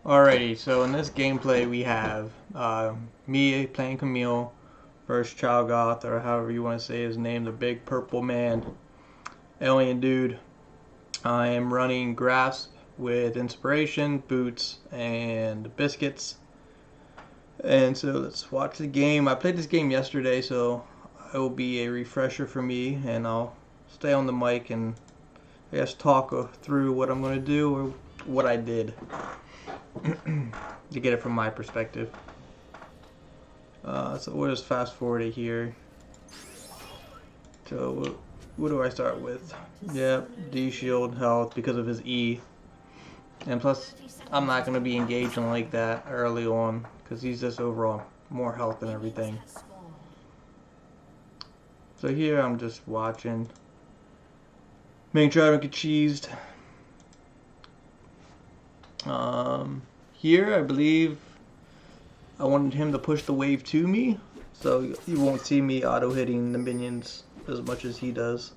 Alrighty, so in this gameplay we have me playing Camille versus Cho'Gath, or however you want to say his name, the big purple man, alien dude. I am running Grasp with Inspiration, Boots, and Biscuits. And so let's watch the game. I played this game yesterday, so it will be a refresher for me, and I'll stay on the mic and I guess talk through what I'm going to do or what I did to get it from my perspective. So we'll just fast forward it here. So what do I start with? Yep, D shield health because of his E. And plus, I'm not going to be engaging like that early on because he's just overall more health and everything. So here I'm just watching. Making sure I don't get cheesed. Here I believe I wanted him to push the wave to me, so you won't see me auto hitting the minions as much as he does.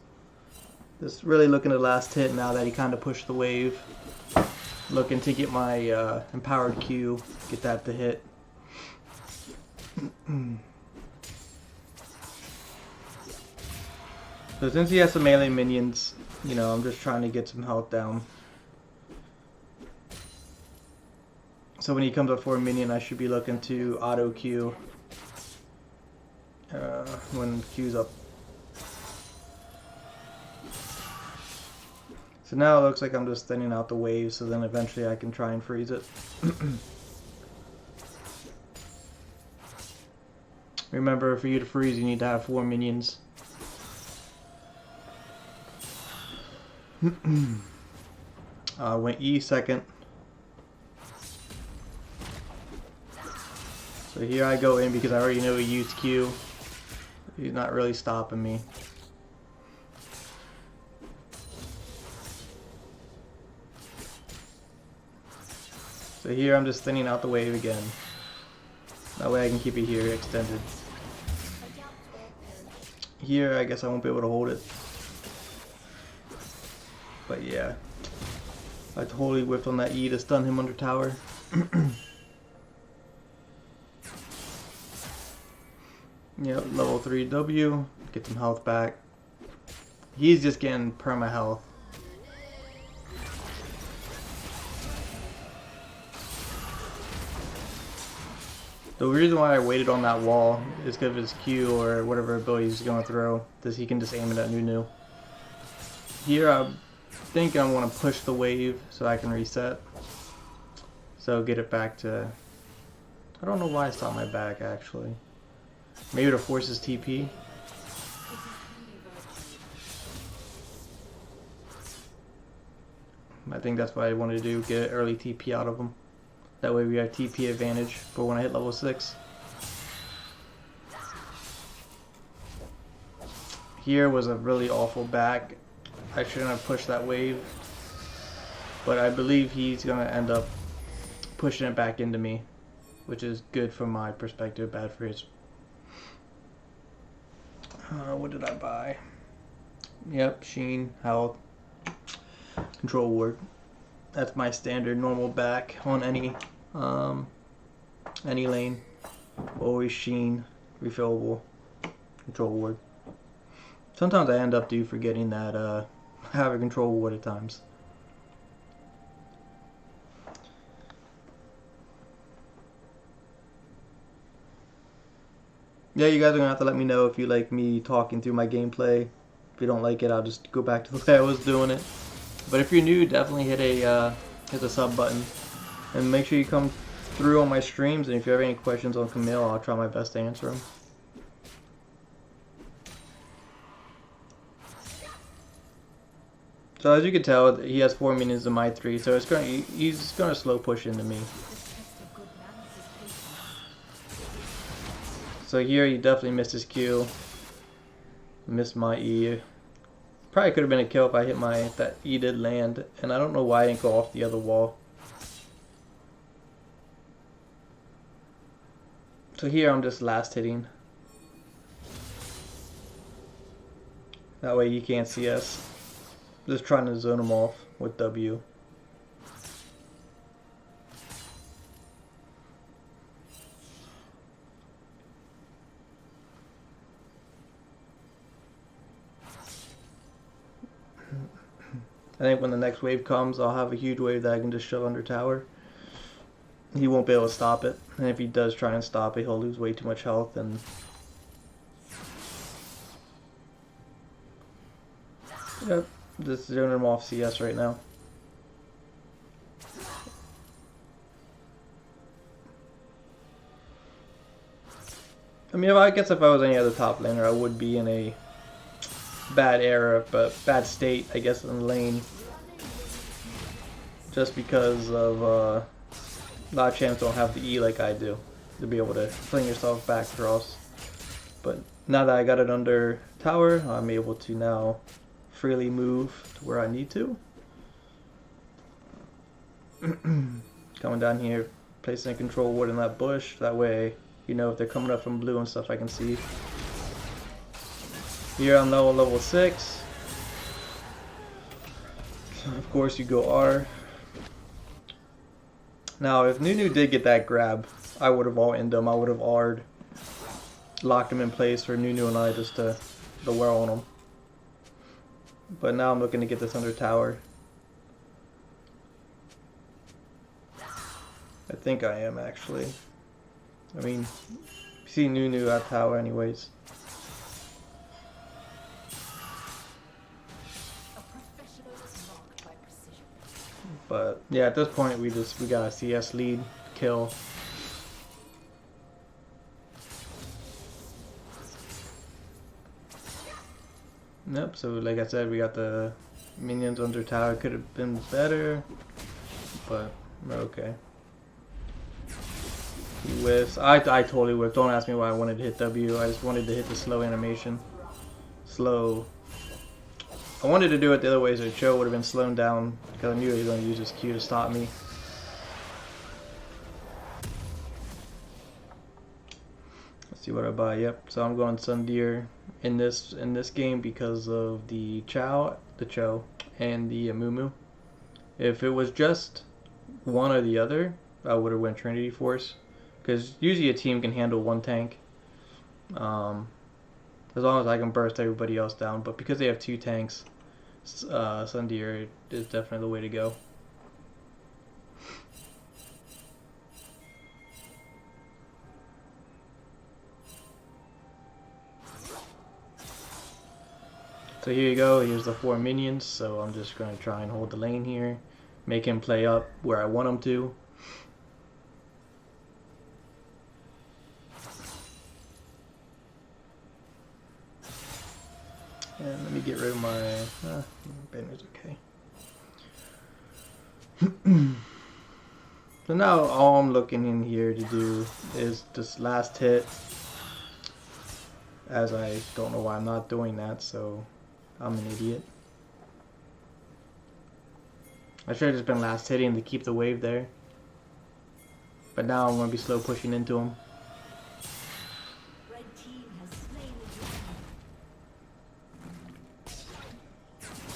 Just really looking at the last hit now that he kind of pushed the wave. Looking to get my empowered Q, get that to hit. So since he has some melee minions, you know, I'm just trying to get some health down. So when he comes up for a minion, I should be looking to auto Q when Q's up. So now it looks like I'm just thinning out the wave, so then eventually I can try and freeze it. Remember, for you to freeze, you need to have 4 minions. Went E second. So here I go in because I already know he used Q. He's not really stopping me. So here I'm just thinning out the wave again. That way I can keep it here extended. Here I guess I won't be able to hold it. But yeah. I totally whiffed on that E to stun him under tower. Yep, level 3 W. Get some health back. He's just getting perma health. The reason why I waited on that wall is because of his Q or whatever ability he's going to throw. Because he can just aim it at Nunu. Here I think I want to push the wave so I can reset. So get it back to... I don't know why I stopped my back actually. Maybe to force his TP. I think that's what I wanted to do, get an early TP out of him. That way we have TP advantage for when I hit level 6. Here was a really awful back. I shouldn't have pushed that wave. But I believe he's going to end up pushing it back into me. Which is good from my perspective, bad for his. What did I buy? Yep, Sheen, health, control ward. That's my standard normal back on any lane. Always Sheen, refillable, control ward. Sometimes I end up forgetting that I have a control ward at times. Yeah, you guys are gonna have to let me know if you like me talking through my gameplay. If you don't like it, I'll just go back to the way I was doing it. But if you're new, definitely hit the sub button, and make sure you come through on my streams. And if you have any questions on Camille, I'll try my best to answer them. So as you can tell, he has 4 minions in my 3, so he's gonna slow push into me. So here he definitely missed his Q. Missed my E. Probably could have been a kill if I hit that E did land, and I don't know why I didn't go off the other wall. So here I'm just last hitting. That way he can't see us. Just trying to zone him off with W. I think when the next wave comes, I'll have a huge wave that I can just shove under tower. He won't be able to stop it, and if he does try and stop it, he'll lose way too much health. And yep, just doing him off CS right now. I mean, I guess if I was any other top laner, I would be in a bad era, but bad state, I guess, in the lane. Just because of a lot of champs don't have the E like I do to be able to fling yourself back across. But now that I got it under tower, I'm able to now freely move to where I need to. Coming down here, placing a control ward in that bush. That way, you know, if they're coming up from blue and stuff, I can see. Here I'm level 6. Of course, you go R. Now, if Nunu did get that grab, I would have all-ended him. I would have R'd, locked him in place for Nunu and I just to wear on him. But now I'm looking to get this under tower. I think I am, actually. I mean, you see Nunu at tower anyways. But yeah, at this point we got a CS lead kill. Yep, so like I said, we got the minions under tower. Could have been better, but we're okay. He whiffs. I totally whiffed. Don't ask me why I wanted to hit W. I just wanted to hit the slow animation. Slow. I wanted to do it the other way so Cho would have been slowed down because I knew he was going to use his Q to stop me. Let's see what I buy. Yep, so I'm going Sundeer in this game because of the Cho, and the Amumu. If it was just one or the other, I would have went Trinity Force because usually a team can handle one tank. As long as I can burst everybody else down, but because they have 2 tanks, Sundeer is definitely the way to go. So here you go, here's the 4 minions, so I'm just going to try and hold the lane here, make him play up where I want him to. And let me get rid of my banner's okay. So now all I'm looking in here to do is this last hit, as I don't know why I'm not doing that, so I'm an idiot. I should have just been last hitting to keep the wave there, but now I'm going to be slow pushing into him.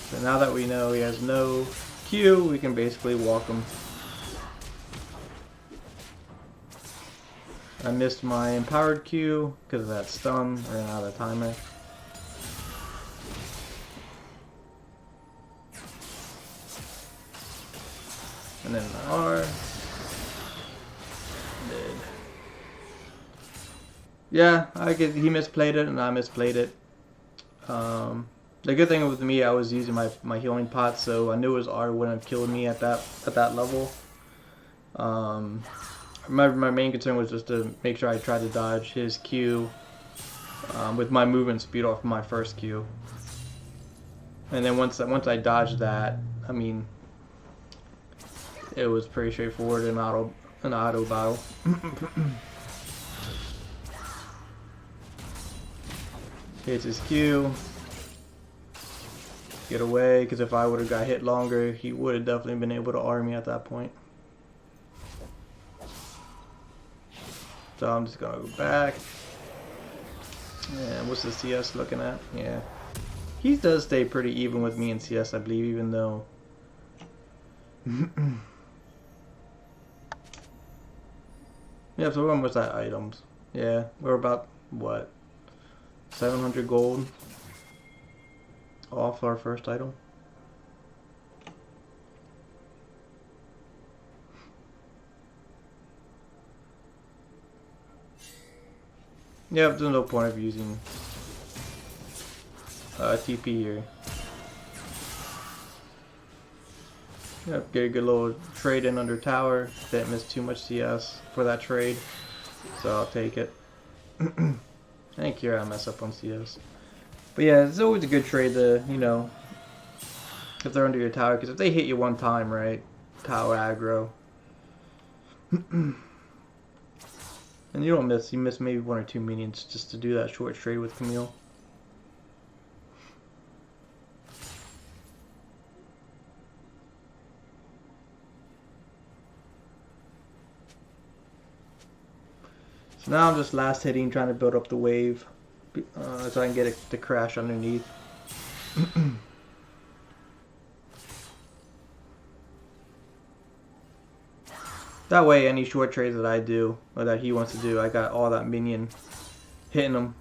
So now that we know he has no Q, we can basically walk him. I missed my empowered Q because of that stun, ran out of timer. And then my R. Dead. Yeah, he misplayed it and I misplayed it. The good thing with me, I was using my healing pot, so I knew his R wouldn't have killed me at that level. My main concern was just to make sure I tried to dodge his Q with my movement speed off my first Q. And then once I dodged that, I mean, it was pretty straightforward in an auto battle. Hits his Q. Get away, because if I would have got hit longer, he would have definitely been able to R me at that point. So I'm just gonna go back. And what's the CS looking at? Yeah. He does stay pretty even with me in CS, I believe, even though... Yeah, so we're almost at items. Yeah, we're about, what, 700 gold off our first item. Yeah, there's no point of using TP here. Yep, get a good little trade in under tower. Didn't miss too much CS for that trade, so I'll take it. Thank you, I mess up on CS. But yeah, it's always a good trade to, you know, if they're under your tower, because if they hit you one time, right, tower aggro. And you don't miss, you miss maybe 1 or 2 minions just to do that short trade with Camille. So now I'm just last hitting, trying to build up the wave so I can get it to crash underneath. That way, any short trades that I do, or that he wants to do, I got all that minion hitting him.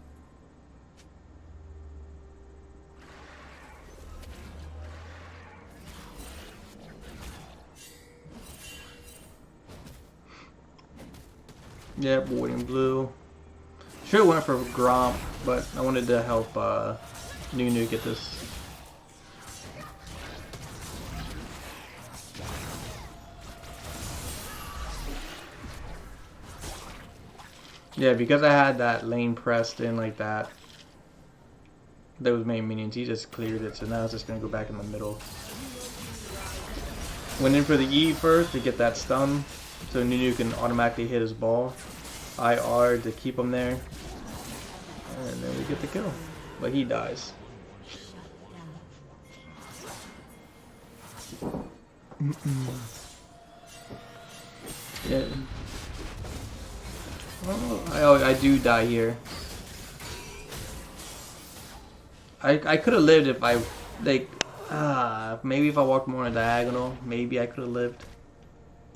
Yep, white and blue. Should have went for Gromp, but I wanted to help Nunu get this. Yeah, because I had that lane pressed in like that, those main minions, he just cleared it, so now it's just going to go back in the middle. Went in for the E first to get that stun, so Nunu can automatically hit his ball. IR to keep him there, and then we get the kill. But he dies. Yeah. Oh, I do die here. I could have lived if I, like, maybe if I walked more on a diagonal, maybe I could have lived.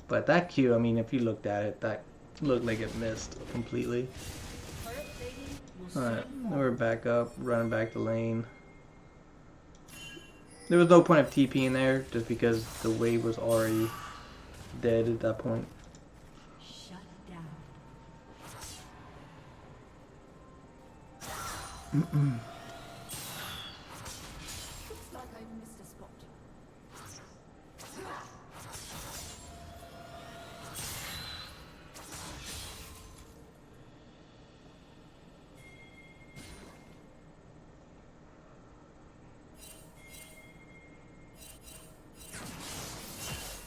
But that Q, I mean, if you looked at it, that looked like it missed completely. Alright, now we're back up, running back the lane. There was no point of TPing there, just because the wave was already dead at that point.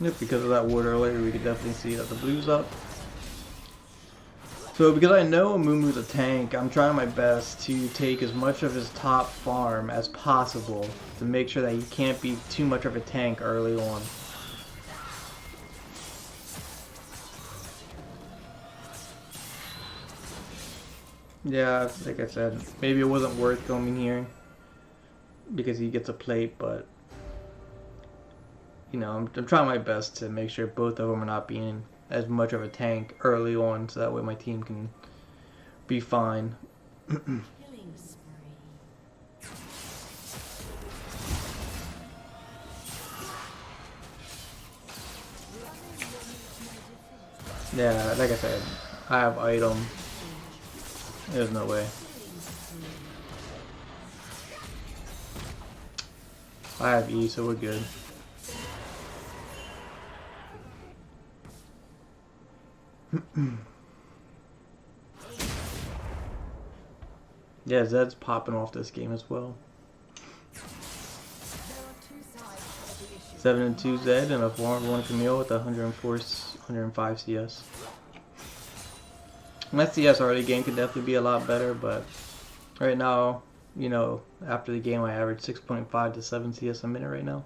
Yep, because of that ward earlier, we could definitely see that the blue's up. So because I know Amumu's a tank, I'm trying my best to take as much of his top farm as possible to make sure that he can't be too much of a tank early on. Yeah, like I said, maybe it wasn't worth going here because he gets a plate, but you know, I'm trying my best to make sure both of them are not being as much of a tank early on, so that way my team can be fine. Yeah, like I said, I have item. There's no way. I have E, so we're good. Yeah, Zed's popping off this game as well. 7-2 Zed and a 4-1 Camille with 104, 105 CS. My CS early game could definitely be a lot better, but right now, you know, after the game I average 6.5 to 7 CS a minute right now.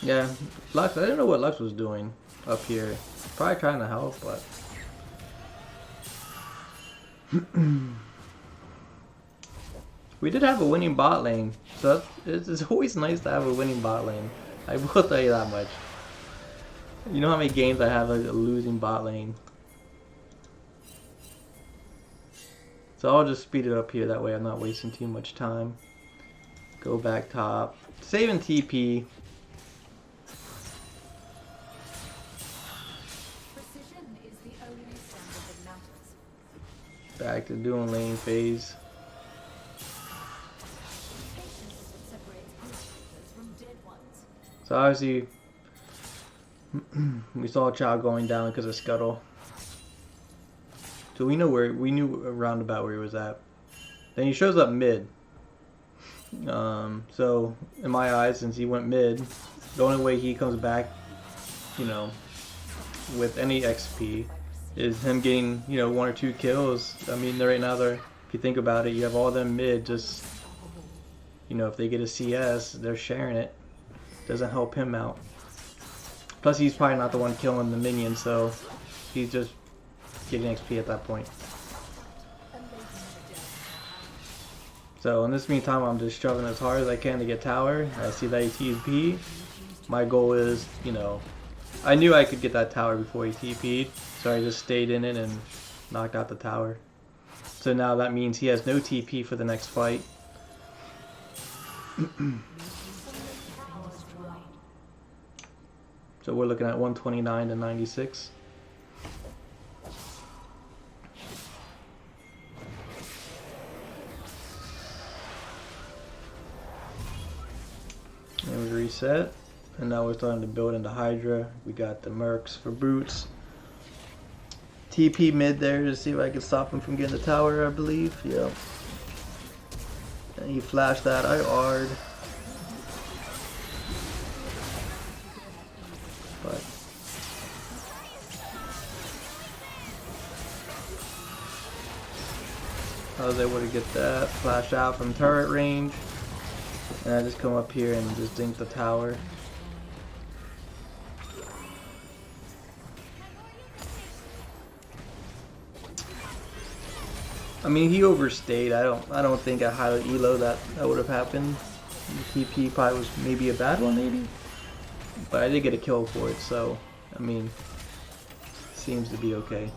Yeah, Lux, I didn't know what Lux was doing up here. Probably trying to help, but... We did have a winning bot lane, so it's always nice to have a winning bot lane. I will tell you that much. You know how many games I have a losing bot lane. So I'll just speed it up here, that way I'm not wasting too much time. Go back top. Saving TP. Back to doing lane phase. So obviously, we saw Chow going down because of Scuttle. So we knew around about where he was at. Then he shows up mid. So in my eyes, since he went mid, the only way he comes back, you know, with any XP is him getting, you know, 1 or 2 kills. I mean, right now, if you think about it, you have all them mid, just, you know, if they get a CS, they're sharing it. Doesn't help him out. Plus, he's probably not the one killing the minions, so he's just getting XP at that point. So in this meantime, I'm just shoving as hard as I can to get tower. I see that he TP. My goal is, you know, I knew I could get that tower before he TP'd, so I just stayed in it and knocked out the tower. So now that means he has no TP for the next fight. So we're looking at 129 to 96. And we reset. And now we're starting to build into Hydra. We got the Mercs for Brutes. TP mid there to see if I can stop him from getting the tower, I believe. Yep. And he flashed that. I R'd. But I was able to get that. Flash out from turret range. And I just come up here and just dink the tower. I mean, he overstayed. I don't think at high elo that would have happened. The TP probably was maybe a bad one, maybe. But I did get a kill for it, so I mean, seems to be okay.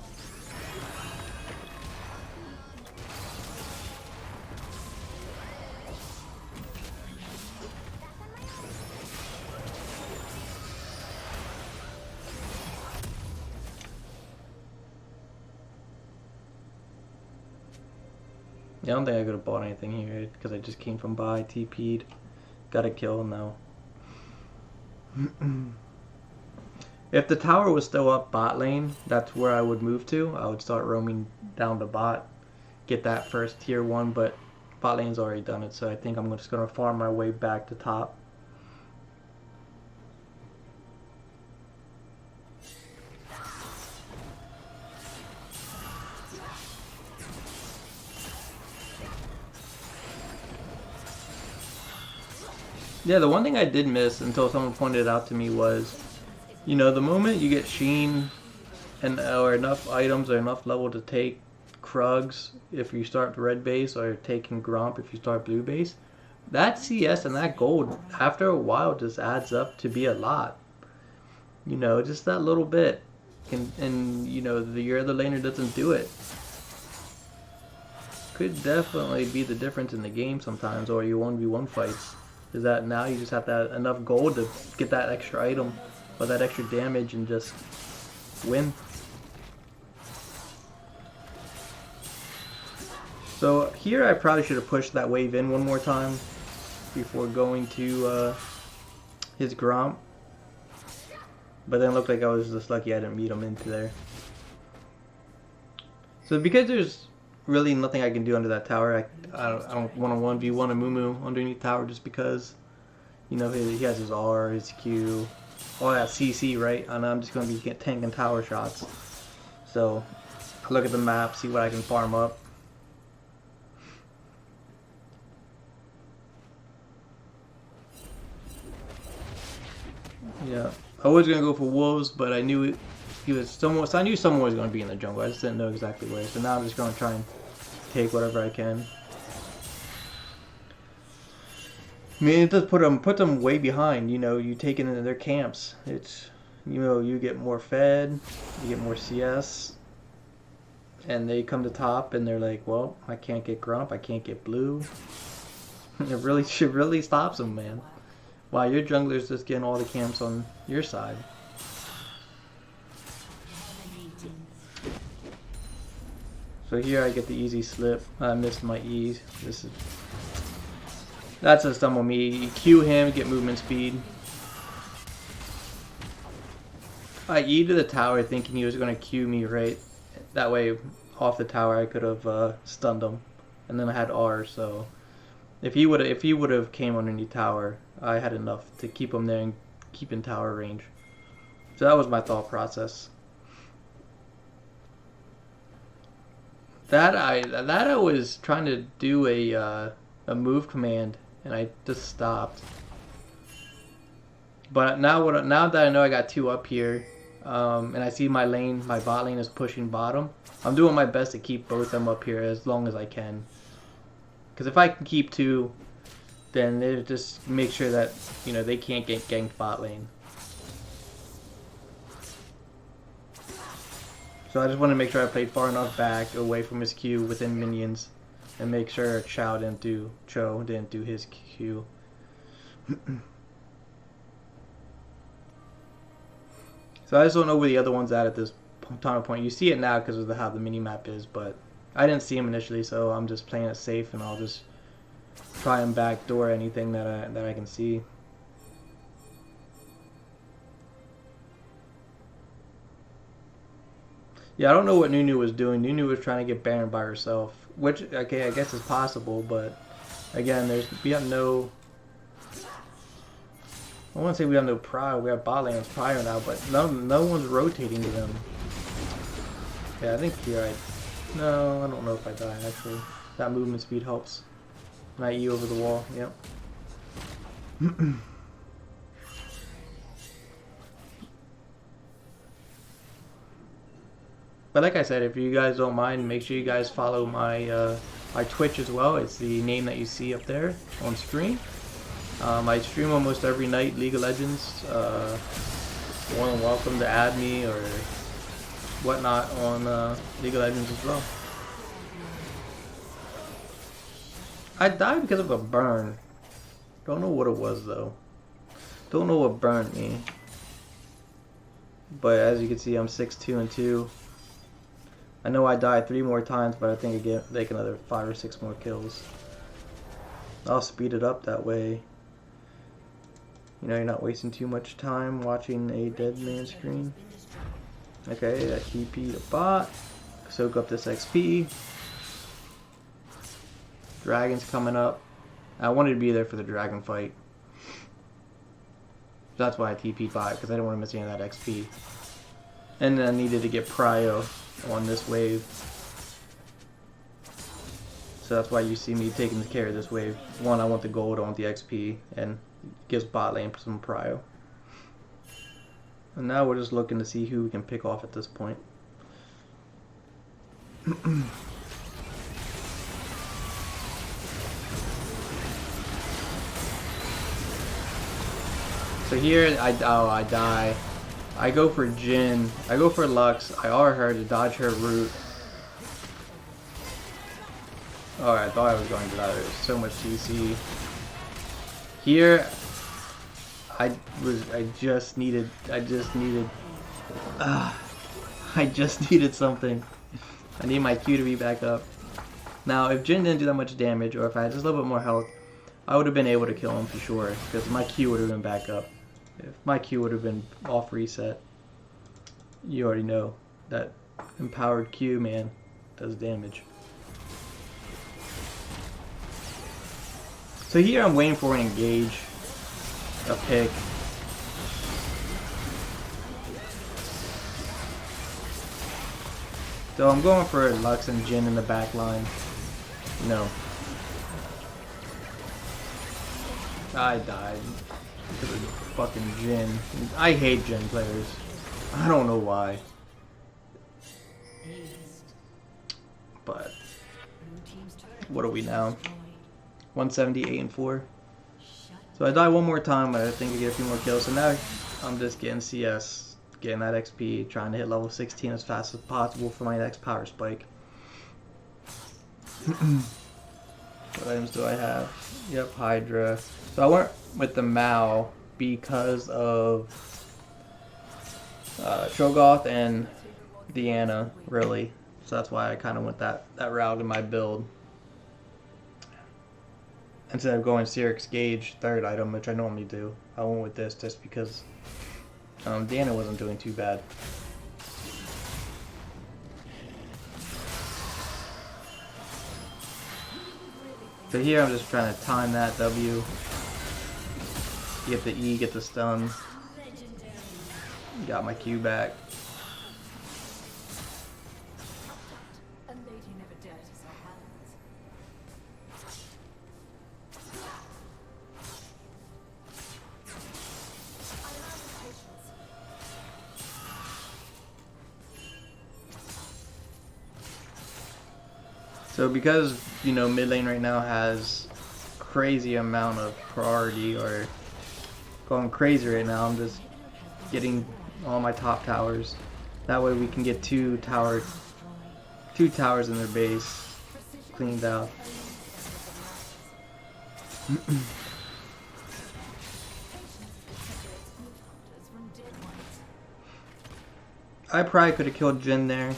Yeah, I don't think I could have bought anything here because I just came from buy, TP'd, got a kill now. If the tower was still up bot lane, that's where I would move to. I would start roaming down to bot, get that first tier 1, but bot lane's already done it, so I think I'm just going to farm my way back to top. Yeah, the one thing I did miss until someone pointed it out to me was, you know, the moment you get Sheen and or enough items or enough level to take Krugs if you start red base or taking Gromp if you start blue base, that CS and that gold after a while just adds up to be a lot. You know, just that little bit. And you know, your other laner doesn't do it. Could definitely be the difference in the game sometimes, or your 1v1 fights. Is that now you just have to have enough gold to get that extra item or that extra damage and just win. So here I probably should have pushed that wave in one more time before going to his Gromp. But then it looked like I was just lucky I didn't meet him into there. So because there's really nothing I can do under that tower, I don't want to 1v1 a Moo underneath tower just because, you know, he has his R, his Q, all that CC, right? And I'm just going to be tanking tower shots. So I look at the map, see what I can farm up. Yeah, I was going to go for Wolves, but I knew he was somewhere, so I knew someone was going to be in the jungle. I just didn't know exactly where. So now I'm just going to try and take whatever I can. I mean, it does put them way behind. You know, you take it into their camps. It's, you know, you get more fed, you get more CS, and they come to top and they're like, well, I can't get Grump, I can't get blue. It really stops him, man. Wow, your jungler's just getting all the camps on your side. So here I get the easy slip. I missed my E. That's a stumble me. You Q him, get movement speed. I E to the tower thinking he was going to Q me, right? That way, off the tower, I could have stunned him. And then I had R, so... If he would have came underneath tower, I had enough to keep him there and keep in tower range. So that was my thought process. That I was trying to do a move command and I just stopped. But now that I know I got 2 up here, and I see my bot lane is pushing bottom, I'm doing my best to keep both of them up here as long as I can. Because if I can keep 2, then it just make sure that they can't get ganked bot lane. So I just want to make sure I played far enough back away from his Q within minions, and make sure Cho didn't do his Q. So I just don't know where the other one's at this time of point. You see it now because of how the mini map is, but I didn't see him initially, so I'm just playing it safe, and I'll just try and backdoor anything that I can see. Yeah, I don't know what Nunu was doing. Nunu was trying to get Baron by herself, which, okay, I guess is possible, but again, we have no... I want to say we have no prior. We have bot lane's prior now, but no one's rotating to them. Yeah, I think here no, I don't know if I die, actually. That movement speed helps. And I E over the wall, yep. But like I said, if you guys don't mind, make sure you guys follow my my Twitch as well. It's the name that you see up there on screen. I stream almost every night League of Legends. More than welcome to add me or whatnot on League of Legends as well. I died because of a burn. Don't know what it was though. Don't know what burned me. But as you can see, I'm 6-2 and 2. I know I died 3 more times, but I think I get like another 5 or 6 more kills. I'll speed it up that way. You're not wasting too much time watching a dead man screen. Okay, that TP to bot. Soak up this XP. Dragon's coming up. I wanted to be there for the dragon fight. That's why I TP'd bot, because I didn't want to miss any of that XP. And then I needed to get prio on this wave. So that's why you see me taking care of this wave. One, I want the gold, I want the XP, and gives bot lane some prio. And now we're just looking to see who we can pick off at this point. So here, I die. I go for Jhin. I go for Lux. I R her to dodge her root. Alright, I thought I was going to die. There's so much CC. Here, I just needed something. I need my Q to be back up. Now, if Jhin didn't do that much damage, or if I had just a little bit more health, I would have been able to kill him for sure, because my Q would have been back up. If my Q would have been off reset, you already know that empowered Q, man, does damage. So here I'm waiting for an engage, a pick. So I'm going for Lux and Jhin in the back line. No. I died because of fucking Jhin. I hate Jhin players. I don't know why. But what are we now? 178 and 4. So I die one more time, but I think I get a few more kills. So now I'm just getting CS, getting that XP, trying to hit level 16 as fast as possible for my next power spike. What items do I have? Yep, Hydra. So I went with the Mao because of Cho'Gath and Deanna, really. So that's why I kind of went that route in my build. Instead of going Sirix Gauge, third item, which I normally do, I went with this just because Deanna wasn't doing too bad. So here I'm just trying to time that W. Get the E, get the stun. Got my Q back. So because, you know, mid lane right now has crazy amount of priority, or going crazy right now, I'm just getting all my top towers. That way we can get two towers in their base cleaned out. I probably could have killed Jhin there.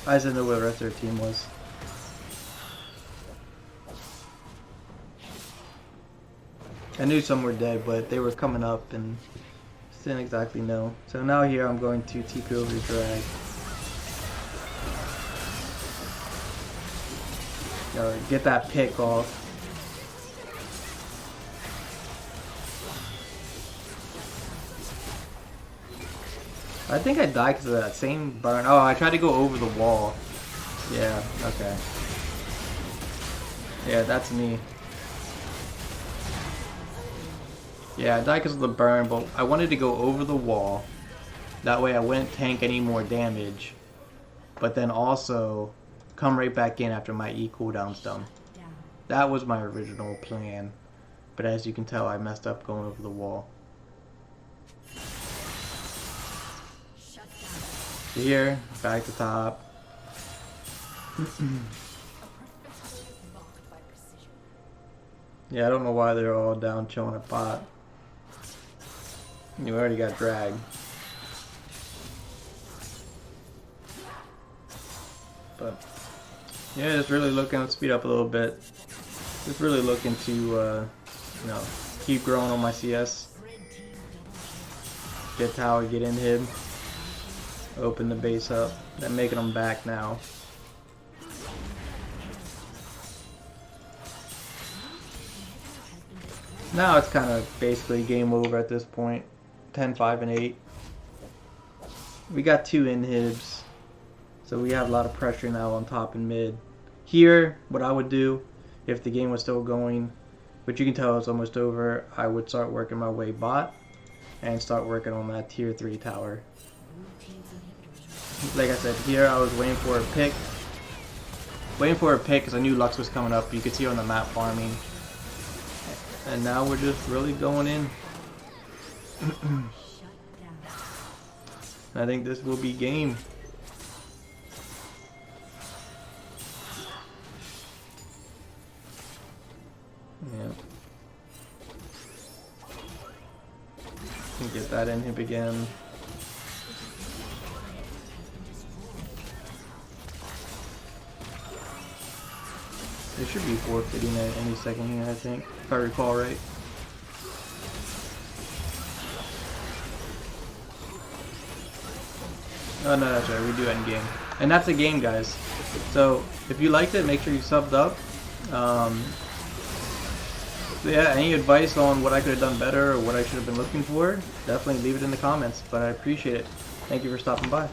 I just didn't know what the rest of their team was. I knew some were dead, but they were coming up and didn't exactly know. So now here I'm going to TP over to drag. Get that pick off. I think I died because of that same burn. Oh, I tried to go over the wall. Yeah, okay. Yeah, that's me. Yeah, I died because of the burn, but I wanted to go over the wall. That way I wouldn't tank any more damage. But then also come right back in after my E cooldown's done. That was my original plan. But as you can tell, I messed up going over the wall. Here, back to top. Yeah, I don't know why they're all down chilling a pot. You already got dragged. But yeah, just really looking to speed up a little bit. Just really looking to you know, keep growing on my CS. Get tower, get inhib. Open the base up. Then making them back now. Now it's kind of basically game over at this point. 10, 5, and 8. We got 2 inhibs. So we have a lot of pressure now on top and mid. Here, what I would do, if the game was still going, but you can tell it's almost over, I would start working my way bot and start working on that tier 3 tower. Like I said, here I was waiting for a pick. Waiting for a pick because I knew Lux was coming up. You could see her on the map farming. And now we're just really going in. I think this will be game. Yeah. Can get that inhib again. They should be forfeiting at any second here, I think, if I recall right. Oh no, that's right, we do end game. And that's a game, guys. So, if you liked it, make sure you subbed up. So yeah, any advice on what I could have done better or what I should have been looking for, definitely leave it in the comments. But I appreciate it. Thank you for stopping by.